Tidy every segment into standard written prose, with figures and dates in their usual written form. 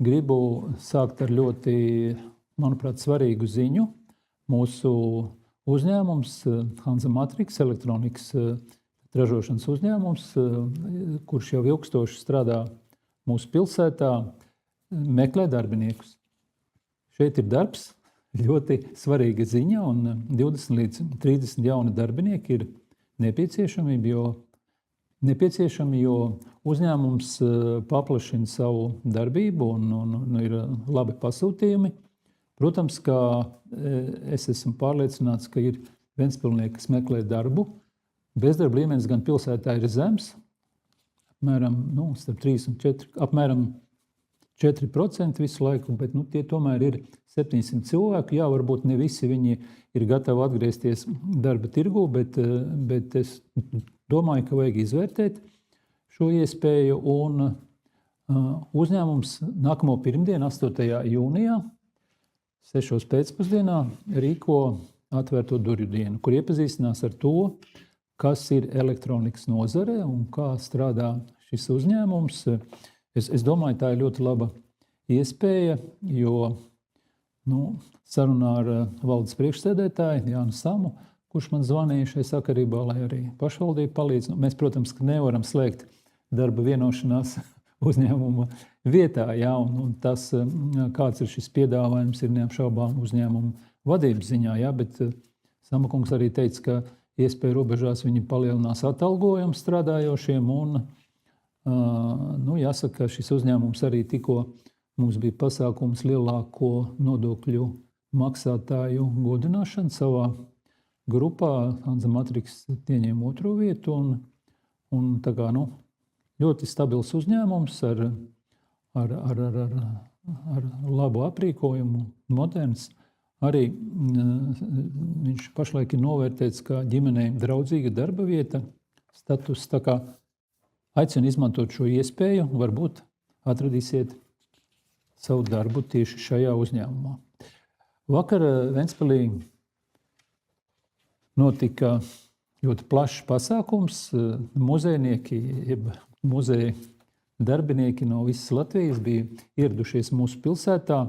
gribu sākt ar ļoti, manuprāt, svarīgu ziņu. Mūsu uzņēmums, Hansa Matrix, elektronikas ražošanas uzņēmums, kurš jau ilgstoši strādā mūsu pilsētā, meklē darbiniekus. Šeit ir darbs, ļoti svarīga ziņa, un 20 līdz 30 jauni darbinieki ir nepieciešami, jo uzņēmums paplašina savu darbību un ir labi pasūtījumi. Protams, ka es esmu pārliecināts, ka ir ventspilsnieki, kas meklē darbu. Bezdarba līmenis gan pilsētā ir zems, apmēram starp 3 un 4, apmēram 4% visu laiku, bet tie tomēr ir 700 cilvēku. Jā, varbūt ne visi viņi ir gatavi atgriezties darba tirgū, bet es domāju, ka vajag izvērtēt šo iespēju. Un uzņēmums nākamo pirmdienu, 8. jūnijā, 6. pēcpusdienā, rīko atvērto durvju dienu, kur iepazīstinās ar to, kas ir elektronikas nozare un kā strādā šis uzņēmums. Es domāju, tā ir ļoti laba iespēja, jo sarunā ar valdes priekšsēdētāju Jānu Samu, kurš man zvanīja šai sakarībā, lai arī pašvaldība palīdz. Mēs, protams, ka nevaram slēgt darba vienošanās uzņēmuma vietā, jā, un tas, kāds ir šis piedāvājums, ir neapšaubām uzņēmuma vadības ziņā, jā, bet Sama kungs arī teica, ka iespēju robežās viņi palielinās atalgojumu strādājošiem, un jāsaka, ka šis uzņēmums arī tikko mums bija pasākums lielāko nodokļu maksātāju godināšanu savā grupā. Hansa Matrix ieņēma 2. vietu, un tā kā, ļoti stabils uzņēmums ar labu aprīkojumu, moderns. Arī viņš pašlaik ir novērtēts kā ģimenei draudzīga darba vieta status. Tā kā aicinu izmantot šo iespēju, varbūt atradīsiet savu darbu tieši šajā uzņēmumā. Vakar Ventspilī notika ļoti plašs pasākums. Muzejnieki, muzeja darbinieki no visas Latvijas bija ieradušies mūsu pilsētā.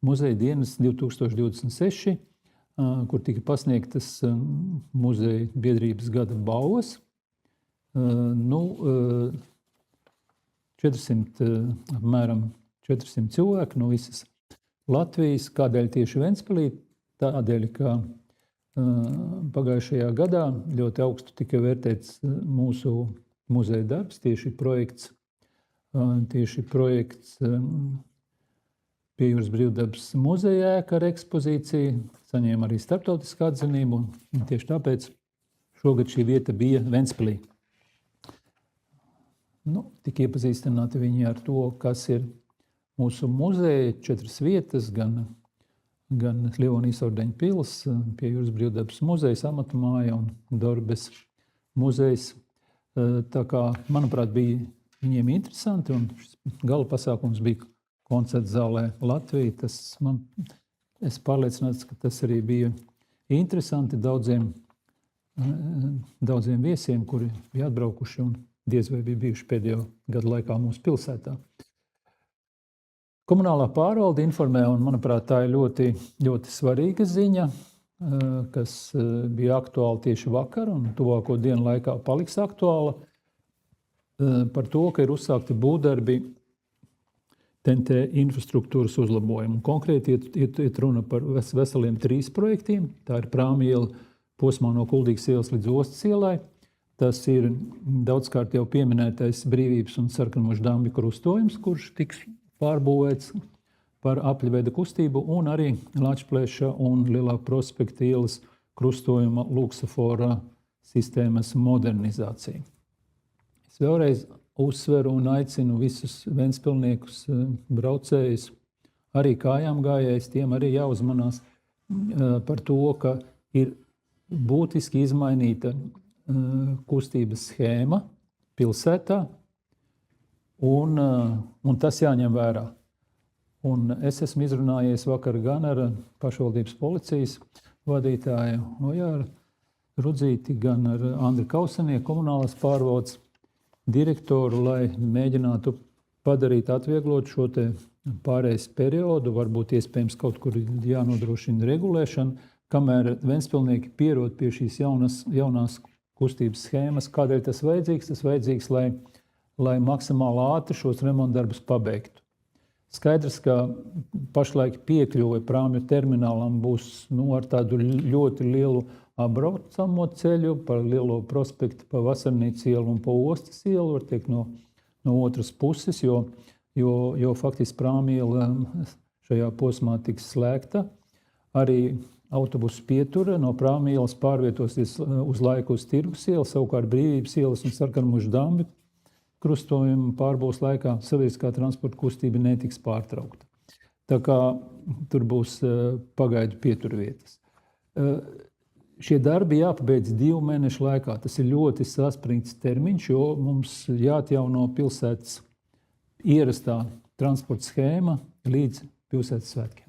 Muzeja dienas 2026, kur tika pasniegtas muzeja biedrības gada balvas. 400, apmēram 400 cilvēku no visas Latvijas. Kādēļ tieši Ventspilī? Tādēļ, ka pagājušajā gadā ļoti augstu tika vērtēts mūsu muzeja darbs, tieši projekts Pie jūras brīvdabas muzeja ēka ar ekspozīciju, saņēma arī starptautisku atzinību, un tieši tāpēc šogad šī vieta bija Ventspilī. Tika iepazīstināti viņi ar to, kas ir mūsu muzeja, 4 vietas, gan Livonijas ordeņa pils, Pie jūras brīvdabas muzejs, Amatu māja un Dorbes muzejs. Tā kā, manuprāt, bija viņiem interesanti, un gala pasākums bija koncerta zālē Latvija. Es pārliecināts, ka tas arī bija interesanti daudziem viesiem, kuri bija atbraukuši un diez vai bija bijuši pēdējo gadu laikā mūsu pilsētā. Komunālā pārvalde informē, un manuprāt, tā ir ļoti, ļoti svarīga ziņa, kas bija aktuāla tieši vakar un tuvāko dienu laikā paliks aktuāla, par to, ka ir uzsākti būvdarbi TNT infrastruktūras uzlabojumu. Konkrēti iet runa par veseliem 3 projektiem. Tā ir Prāma iela posmā no Kuldīgas ielas līdz Ostas ielai. Tas ir daudzkārt jau pieminētais Brīvības un Sarkanmoža dambi krustojums, kurš tiks pārbūvēts par apļveida kustību, un arī Lačplēša un Lielā prospekta ielas krustojuma luksofora sistēmas modernizāciju. Es vēlreiz uzsveru un aicinu visus ventspilniekus, braucējus, arī kājām gājējus, tiem arī jāuzmanās par to, ka ir būtiski izmainīta kustības schēma pilsētā, un tas jāņem vērā. Un es esmu izrunājies vakar gan ar pašvaldības policijas vadītāju Ojāru Rudzīti, gan ar Andri Kausenieku, komunālās pārvaldes direktoru, lai mēģinātu padarīt, atvieglot šo te pārējais periodu, varbūt iespējams kaut kur jānodrošina regulēšana, kamēr ventspilnieki pierod pie šīs jaunās kustības schēmas. Kādēļ tas vajadzīgs? Tas vajadzīgs, lai maksimāli ātri šos remontdarbus pabeigtu. Skaidrs, ka pašlaik piekļuve prāmju terminālam būs ar tādu ļoti lielu apbraucamo ceļu, pa Lielo prospektu, pa Vasarnīcu ielu un pa Ostas ielu, var teikt no otras puses, jo faktiski prāmju iela šajā posmā tiks slēgta. Arī autobusu pietura no prāmju ielas pārvietosies uz laiku uz Tirgus ielu, savukārt Brīvības ielas un Sarkanmuža dambi krustojuma pārbūves laikā sabiedriskā transporta kustība netiks pārtraukta. Tā kā tur būs pagaidu pieturvietas. Šie darbi jāpabeidz 2 mēnešu laikā. Tas ir ļoti saspringts termiņš, jo mums jāatjauno pilsētas ierastā transporta schēma līdz pilsētas svētkiem.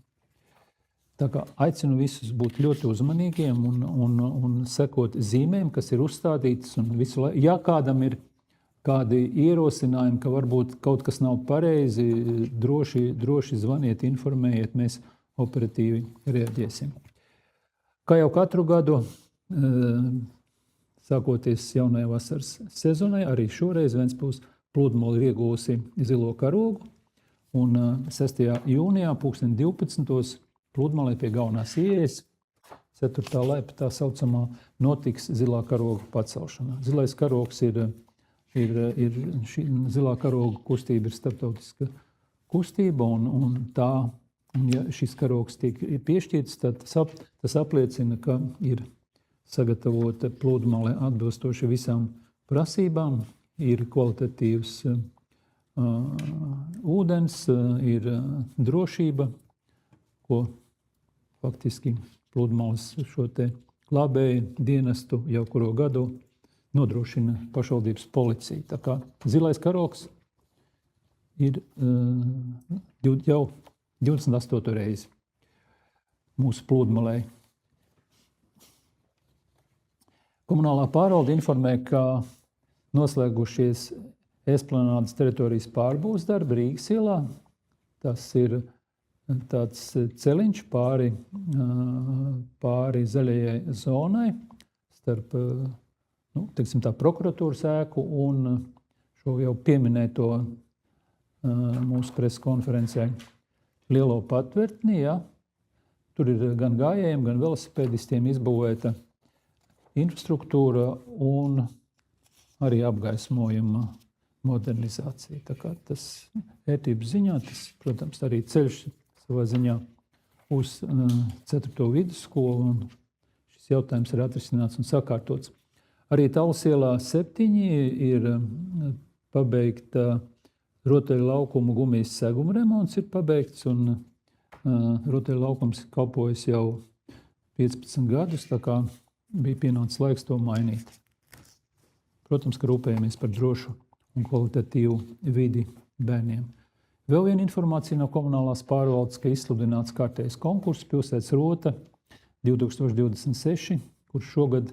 Tā kā aicinu visus būt ļoti uzmanīgiem un sekot zīmēm, kas ir uzstādītas. Un visu laiku, ja kādam ir kādi ierosinājumi, ka varbūt kaut kas nav pareizi, droši zvaniet, informējiet, mēs operatīvi reaģēsim. Kā jau katru gadu, sākoties jaunajai vasaras sezonai, arī šoreiz Ventspils pludmale ir iegūsi zilo karogu. Un 6. jūnijā 2012. Pludmalē pie galvenās ieejas, 4. laipa tā saucamā, notiks zilā karoga pacelšana. Zilais karogs zilā karoga kustība ir starptautiska kustība, un ja šis karogs tiek piešķirts, tad tas apliecina, ka ir sagatavota pludmale atbilstoši visām prasībām, ir kvalitatīvs ūdens, ir drošība, ko faktiski pludmales šo te glābēju dienestu jau kuro gadu nodrošina pašvaldības policija. Tā kā zilais karogs ir jau 28. reizi mūsu pludmalē. Komunālā pārvalde informē, ka noslēgušies Esplanādes teritorijas pārbūves darbi Rīgas ielā. Tas ir tāds celiņš pāri zaļajai zonai starp prokuratūras ēku un šo jau pieminēto mūsu preses konferencē Lielo patvertni. Ja? Tur ir gan gājējiem, gan velosipēdistiem izbūvēta infrastruktūra un arī apgaismojuma modernizācija. Tā kā tas vērtības ziņā, tas, protams, arī ceļš savā ziņā uz 4. vidusskolu, un šis jautājums ir atrisināts un sakārtots. Arī Tallas ielā 7 ir pabeigta rotaļu laukumu gumijas seguma remonts ir pabeigts, un rotaļu laukums kalpojas jau 15 gadus, tā kā bija pienācis laiks to mainīt. Protams, ka rūpējamies par drošu un kvalitatīvu vidi bērniem. Vēl viena informācija no komunālās pārvaldes, ka izsludināts kārtējs konkurss Pilsētas rota 2026, kurš šogad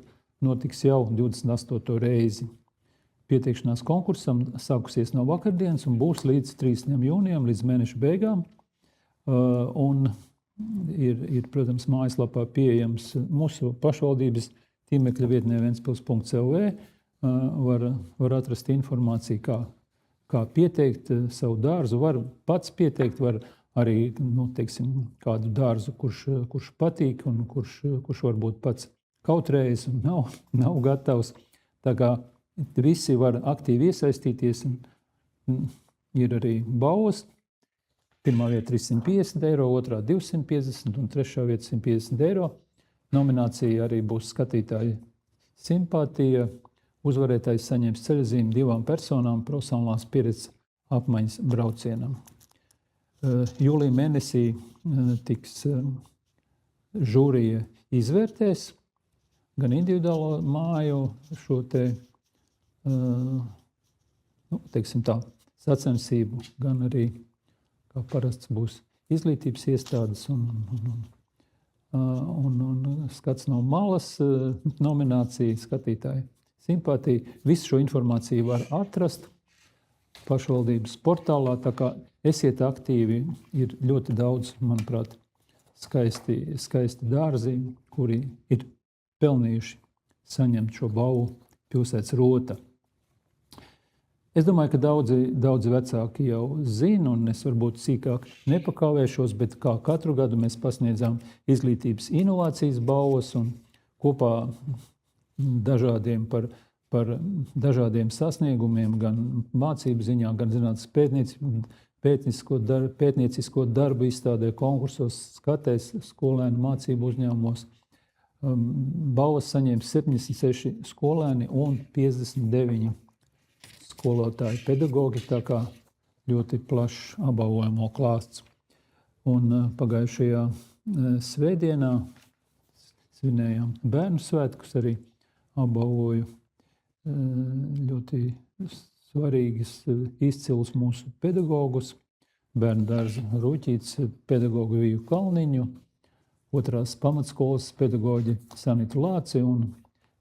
notiks jau 28. reizi. Pieteikšanās konkursam sākusies no vakardienas un būs līdz 3. jūnijam, līdz mēneša beigām. Un ir, protams, mājaslapā pieejams mūsu pašvaldības tīmekļa vietnē ventspils.lv. Var atrast informāciju, kā pieteikt savu dārzu. Var pats pieteikt, var arī kādu dārzu, kurš patīk un kurš varbūt pats kautrējas un nav gatavs. Tā kā visi var aktīvi iesaistīties. Ir arī balvas. Pirmā vieta 350 eiro, otrā 250 un trešā vieta 150 eiro. Nominācija arī būs skatītāja simpātija. Uzvarētājs saņems ceļazīmi 2 personām profesionālās pieredzes apmaiņas braucienam. Jūlijā mēnesī tiks žūrija izvērtēs gan individuālo māju šo sacensību, gan arī, kā parasts, būs izglītības iestādes un skats no malas nominācija skatītāji simpātija. Visu šo informāciju var atrast pašvaldības portālā, tā kā esiet aktīvi, ir ļoti daudz, manuprāt, skaisti dārzi, kuri ir pelnījuši saņemt šo balvu pilsētas rota. Es domāju, ka daudzi vecāki jau zina, un es varbūt sīkāk nepakavēšos, bet kā katru gadu mēs pasniedzām izglītības inovācijas balvas un kopā dažādiem par dažādiem sasniegumiem, gan mācību ziņā, gan zinātnes pētniecisko darbu izstādē, konkursos, skatēs, skolēnu mācību uzņēmumos. Balvas saņēma 76 skolēni un 59 skolotāji pedagogi, tā kā ļoti plašs apbalvojamo klāsts. Un pagājušajā svētdienā svinējām bērnu svētkus, arī apbalvoju ļoti svarīgas izcilus mūsu pedagogus, bērnu dārza Rūķītes pedagogu Viju Kalniņu, otrās pamatskolas pedagoģi Sanitu Lāci un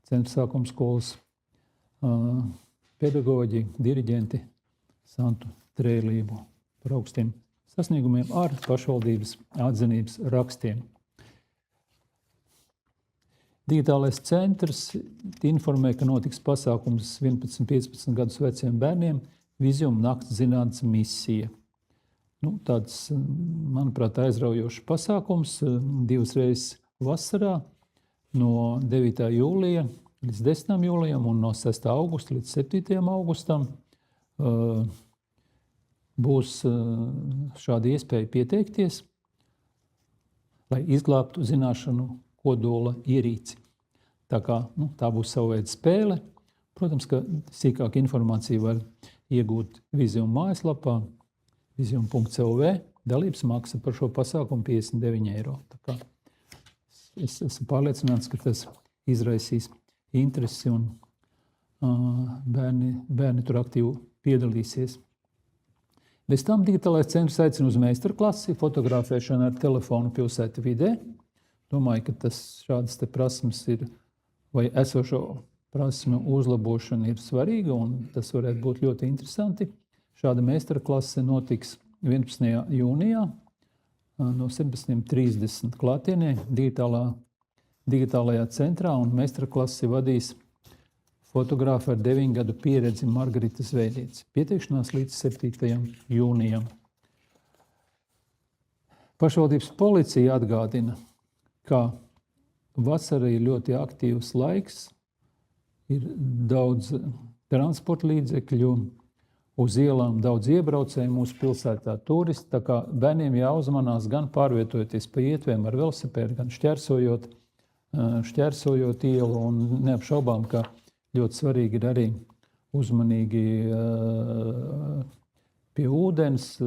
centra sākuma skolas pedagoģi, diriģenti Santu Trēlību par augstiem sasniegumiem ar pašvaldības atzinības rakstiem. Digitālais centrs informē, ka notiks pasākums 11-15 gadus veciem bērniem Vizjuma nakts zinātnes misija. Tāds, manuprāt, aizraujošs pasākums 2 reizes vasarā no 9. jūlija līdz 10. jūlijam un no 6. augusta līdz 7. augustam. Būs šāda iespēja pieteikties, lai izglābtu zināšanu kodola ierīci. Tā kā tā būs sava veida spēle. Protams, ka sīkāk informāciju var iegūt Vizjuma mājaslapā, vizjuma.lv. Dalības maksa par šo pasākumu 59 eiro. Tā kā es esmu pārliecināts, ka tas izraisīs interesi un bērni tur aktīvi piedalīsies. Bez tam digitālais centrs aicina uz meistarklasi, fotografēšanu ar telefonu pilsēta vidē. Domāju, ka šādas prasmes ir, vai esošo prasmu uzlabošana ir svarīga, un tas varētu būt ļoti interesanti. Šāda meistarklase notiks 11. jūnijā no 17:30 klātienē digitālajā centrā, un meistarklasi vadīs fotogrāfa ar 9 gadu pieredzi Margarita Zvēļiece. Pieteikšanās līdz 7. jūnijam. Pašvaldības policija atgādina, ka vasara ir ļoti aktīvs laiks, ir daudz transporta līdzekļu, uz ielām daudz iebraucēju mūsu pilsētā turisti, tā kā bērniem jāuzmanās gan pārvietojoties pa ietvēm ar velosipēdu, gan šķērsojot ielu, un neapšaubām, ka ļoti svarīgi ir arī uzmanīgi pie ūdens,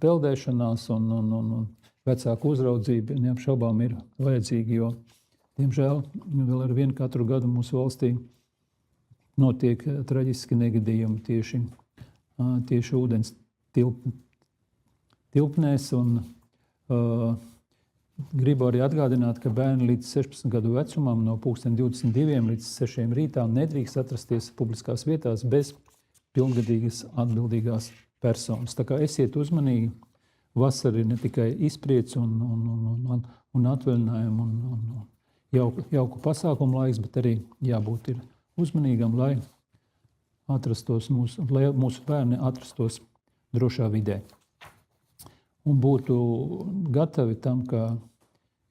peldēšanās un vecāku uzraudzība neapšaubām ir vajadzīga, jo, diemžēl, vēl ar vienu katru gadu mūsu valstī notiek traģiski negadījumi tieši ūdens tilpnēs. Gribu arī atgādināt, ka bērni līdz 16 gadu vecumam no 22 līdz 6 rītā nedrīkst atrasties publiskās vietās bez pilngadīgas atbildīgās personas. Tā kā esiet uzmanīgi. Vasara ir ne tikai izpriec un atvaļinājumu un jauku pasākumu laiks, bet arī jābūt ir uzmanīgam, lai mūsu bērni atrastos drošā vidē. Un būtu gatavi tam, ka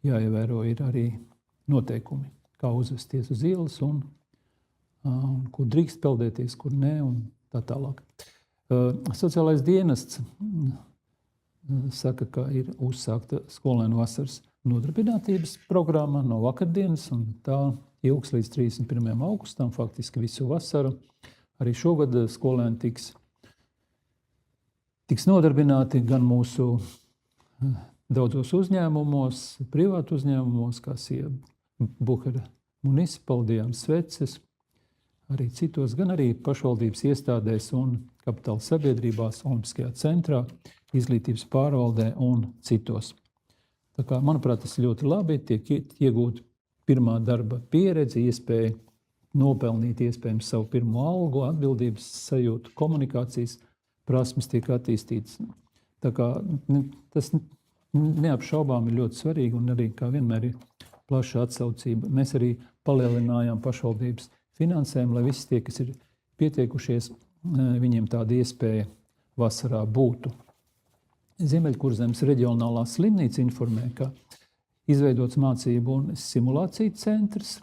jāievēro ir arī noteikumi, kā uzvesties uz ielas un kur drīkst peldēties, kur nē, un tā tālāk. Sociālais dienests saka, ka ir uzsākta skolēnu vasaras nodarbinātības programma no vakardienas, un tā ilgs līdz 31. augustam, faktiski visu vasaru. Arī šogad skolēni tiks nodarbināti gan mūsu daudzos uzņēmumos, privātu uzņēmumos, kā Buhara municipaldijām, Sveces, arī citos, gan arī pašvaldības iestādēs un kapitāla sabiedrībās, Olimpiskajā centrā, izglītības pārvaldē un citos. Tā kā, manuprāt, tas ļoti labi, tiek iegūt pirmā darba pieredze, iespēja nopelnīt iespējams savu pirmo algu, atbildības sajūtu, komunikācijas prasmes tiek attīstītas. Tā kā tas neapšaubām ir ļoti svarīgi un arī, kā vienmēr, ir plaša atsaucība. Mēs arī palielinājām pašvaldības finansējumu, lai visi tie, kas ir pieteikušies, viņiem tāda iespēja vasarā būtu. Ziemeļkurzemes reģionālā slimnīca informē, ka izveidots mācību un simulāciju centrs,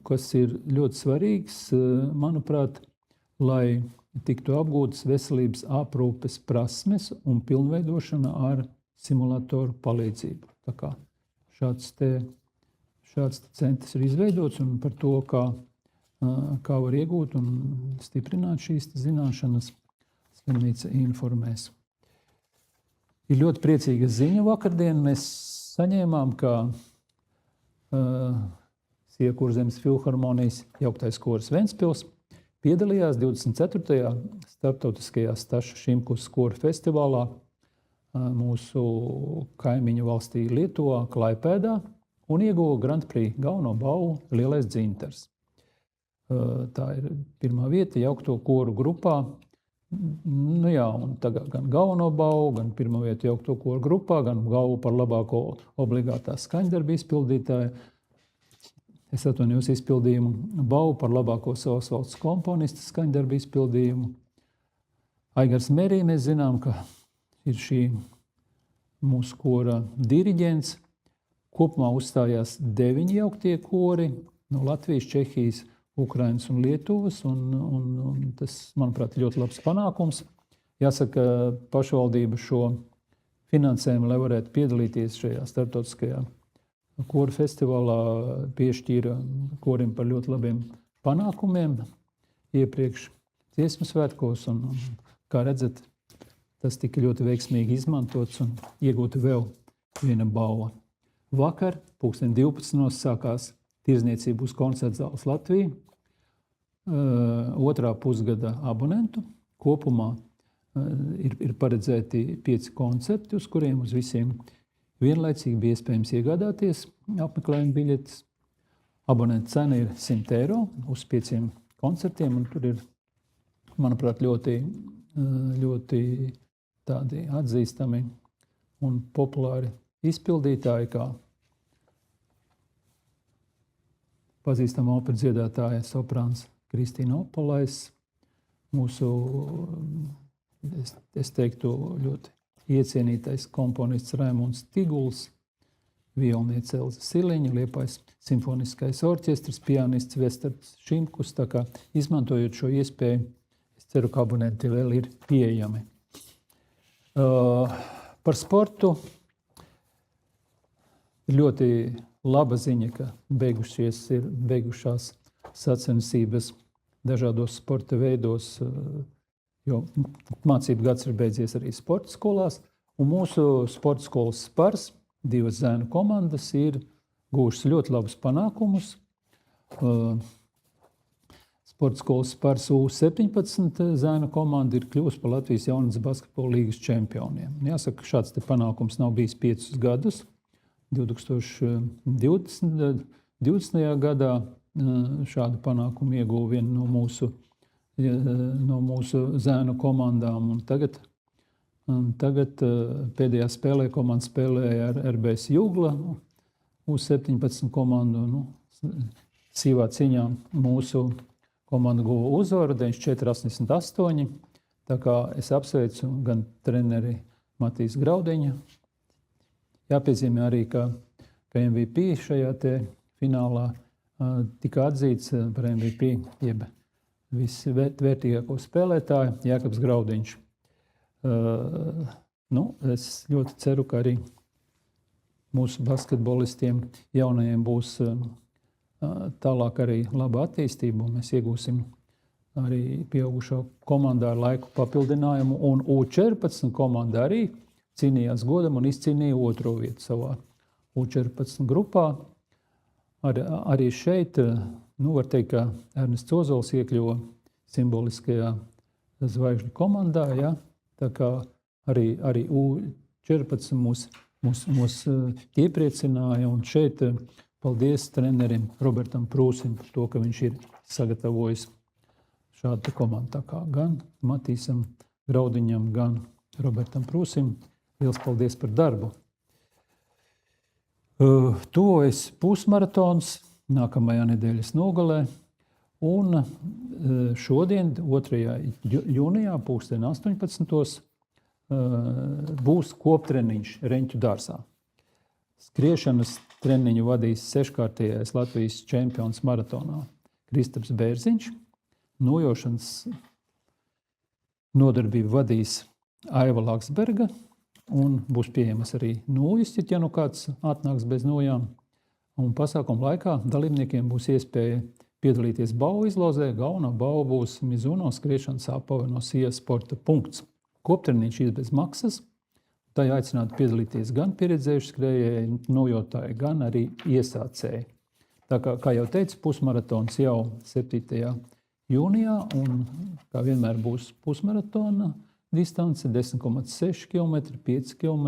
kas ir ļoti svarīgs, manuprāt, lai tiktu apgūtas veselības aprūpes prasmes un pilnveidošana ar simulatoru palīdzību. Tā kā šāds centrs ir izveidots un par to, kā var iegūt un stiprināt šīs zināšanas, slimnīca informēs. Ir ļoti priecīga ziņa vakardien. Mēs saņēmām, ka Siekurzemes filharmonijas jauktais koris Ventspils piedalījās 24. starptautiskajā Staša Šimkus koru festivālā mūsu kaimiņu valstī Lietuvā, Klaipēdā un ieguva Grand Prix galveno balvu Lielais dzintars. Tā ir pirmā vieta jaukto koru grupā. Nu jā, un tagad gan galveno balvu, gan pirmā vieta jaukto koru grupā, gan galvu par labāko obligātā skaņdarbu izpildītāju. Es atvainojos izpildījumu, balvu par labāko savas valsts komponista skaņdarbu izpildījumu. Aigars Merī, mēs zinām, ka ir šī mūsu kora diriģents. Kopumā uzstājās 9 jauktie kori no Latvijas, Čehijas, Ukrainas un Lietuvas, un tas, manuprāt, ir ļoti labs panākums. Jāsaka, pašvaldība šo finansējumu, lai varētu piedalīties šajā starptautiskajā koru festivālā, piešķīra korim par ļoti labiem panākumiem iepriekš dziesmu svētkos, un kā redzat, tas tika ļoti veiksmīgi izmantots un iegūta vēl viena balva. Vakar, 12. sākās tirzniecību uz koncerta zāles Latvija. Otrā pusgada abonentu. Kopumā ir paredzēti 5 koncerti, uz kuriem uz visiem vienlaicīgi bija iespējams iegādāties apmeklējuma biļetes. Abonenta cena ir 100 eiro uz 5 koncertiem, un tur ir, manuprāt, ļoti tādi atzīstami un populāri izpildītāji, kā pazīstama operas dziedātāja soprāns Kristīna Opolais, mūsu, es teiktu, ļoti iecienītais komponists Raimunds Tiguls, violniece Elza Siliņa, Liepājas simfoniskais orķestris, pianists Vestards Šimkus. Tā kā izmantojot šo iespēju, es ceru, ka abonenti vēl ir pieejami. Par sportu ir ļoti laba ziņa, ka beigušās sacensības dažādos sporta veidos, jo mācību gads ir beidzies arī sporta skolās, un mūsu sporta skolas Spars, 2 zēnu komandas, ir guvušas ļoti labus panākumus. Sporta skolas Spars U17 zēnu komanda ir kļuvusi par Latvijas jaunatnes basketbola līgas čempioniem. Jāsaka, šāds te panākums nav bijis 5 gadus. 2020. gadā šādu panākumu ieguva viena no mūsu zēnu komandām. Un tagad pēdējā spēlē komanda spēlēja ar RBS Jugla U17 komandu. Sīvā ciņā mūsu komanda guva uzvaru 94-88. Tā kā es apsveicu gan treneri Matīs Graudiņu. Jāpiezīmē arī, ka MVP šajā te finālā tika atzīts par MVP, jeb visvērtīgāko spēlētāju Jākabs Graudiņš. Es ļoti ceru, ka arī mūsu basketbolistiem jaunajiem būs tālāk arī laba attīstība, un mēs iegūsim arī pieaugušo komandā ar laiku papildinājumu, un U14 komanda arī cīnījās godam un izcīnīja 2. vietu savā U14 grupā. Arī šeit, var teikt, ka Ernests Ozols iekļuva simboliskajā zvaigžņu komandā, ja? Tā kā arī U14 mūs iepriecināja, un šeit paldies trenerim Robertam Prūsim par to, ka viņš ir sagatavojis šādu komandu. Tā kā gan Matīsam Graudiņam, gan Robertam Prūsim. Liels paldies par darbu. Tuvojas pusmaratons nākamajā nedēļas nogalē. Un šodien, 2. jūnijā, 18. Būs koptreniņš Reņķu dārzā. Skriešanas treniņu vadīs 6-kārtējais Latvijas čempions maratonā Kristaps Bērziņš. Nojošanas nodarbību vadīs Aiva Laksberga. Un būs pieejamas arī nūjas, ja nu kāds atnāks bez nojām. Un pasākumu laikā dalībniekiem būs iespēja piedalīties bauvu izlozē. Galvenā bauva būs Mizuno skriešanas apave no Sija sporta punkts. Koptreniņš ir bez maksas. Tajā aicinātu piedalīties gan pieredzējuši skrējēji, nojotāji, gan arī iesācēji. Tā kā jau teicu, pusmaratons jau 7. jūnijā, un kā vienmēr būs pusmaratona distance 10,6 km, 5 km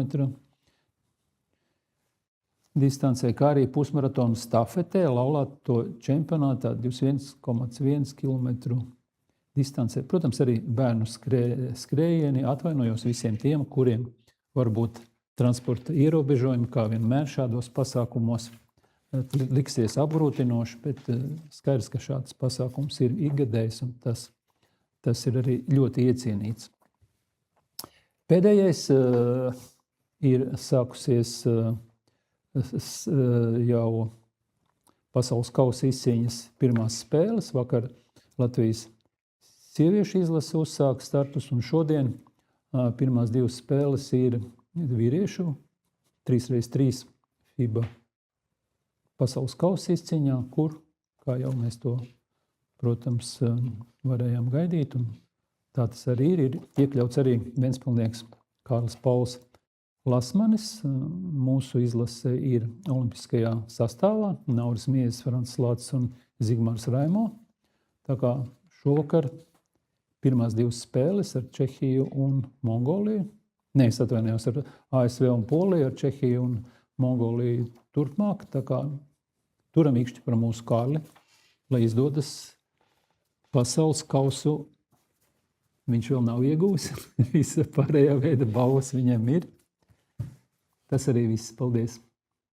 distancē, kā arī pusmaratona stafetē, laulāto čempionātā 21,1 km distancē. Protams, arī bērnu skrējieni. Atvainojos visiem tiem, kuriem varbūt transporta ierobežojumi, kā vienmēr šādos pasākumos, liksies apgrūtinoši, bet skaidrs, ka šāds pasākums ir ikgadējs, un tas ir arī ļoti iecienīts. Pēdējais ir sākusies jau pasaules kausa izcīņas pirmās spēles. Vakar Latvijas sieviešu izlase uzsāka startus, un šodien pirmās 2 spēles ir vīriešu 3x3 FIBA pasaules kausa izcīņā, kur, kā jau mēs to, protams, varējām gaidīt, un tā tas arī ir iekļauts arī ventspilnieks Kārlis Pauls Lasmanis. Mūsu izlase ir olimpiskajā sastāvā. Nauris Miezis, Frants Lācis un Zigmārs Raimo. Tā kā šovakar pirmās 2 spēles ar Čehiju un Mongoliju. Es atvainojos ar ASV un Poliju, ar Čehiju un Mongoliju turpmāk. Tā kā turam īkšķi par mūsu Kārli, lai izdodas pasaules kausu. Viņš vēl nav iegūs. Visa pārējā veida balvas viņam ir. Tas arī viss. Paldies!